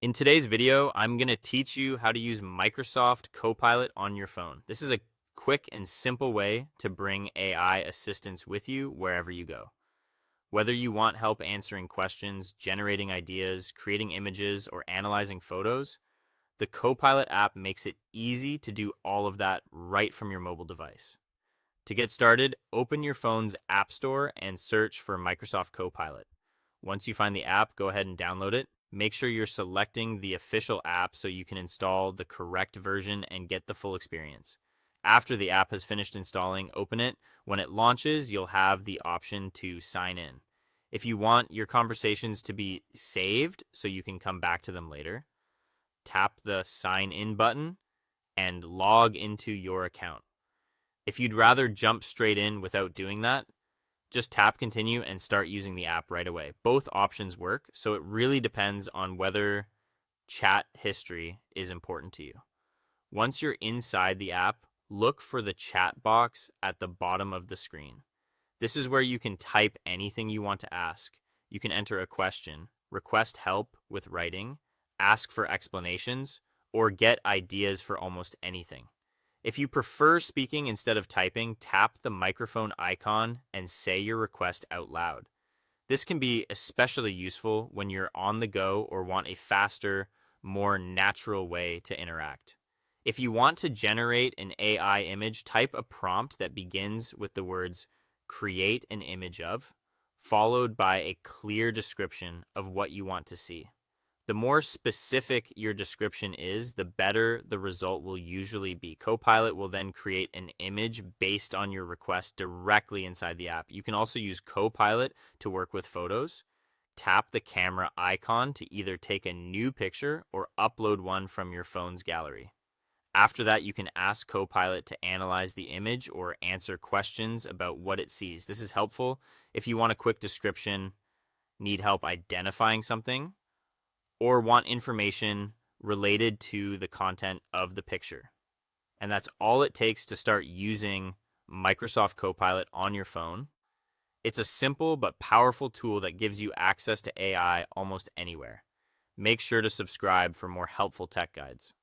In today's video, I'm going to teach you how to use Microsoft Copilot on your phone. This is a quick and simple way to bring AI assistance with you wherever you go. Whether you want help answering questions, generating ideas, creating images, or analyzing photos, the Copilot app makes it easy to do all of that right from your mobile device. To get started, open your phone's App Store and search for Microsoft Copilot. Once you find the app, go ahead and download it. Make sure you're selecting the official app so you can install the correct version and get the full experience. After the app has finished installing, open it. When it launches, you'll have the option to sign in. If you want your conversations to be saved so you can come back to them later, tap the sign in button and log into your account. If you'd rather jump straight in without doing that, just tap continue and start using the app right away. Both options work, so it really depends on whether chat history is important to you. Once you're inside the app, look for the chat box at the bottom of the screen. This is where you can type anything you want to ask. You can enter a question, request help with writing, ask for explanations, or get ideas for almost anything. If you prefer speaking instead of typing, tap the microphone icon and say your request out loud. This can be especially useful when you're on the go or want a faster, more natural way to interact. If you want to generate an AI image, type a prompt that begins with the words "create an image of," followed by a clear description of what you want to see. The more specific your description is, the better the result will usually be. Copilot will then create an image based on your request directly inside the app. You can also use Copilot to work with photos. Tap the camera icon to either take a new picture or upload one from your phone's gallery. After that, you can ask Copilot to analyze the image or answer questions about what it sees. This is helpful if you want a quick description, need help identifying something, or want information related to the content of the picture. And that's all it takes to start using Microsoft Copilot on your phone. It's a simple but powerful tool that gives you access to AI almost anywhere. Make sure to subscribe for more helpful tech guides.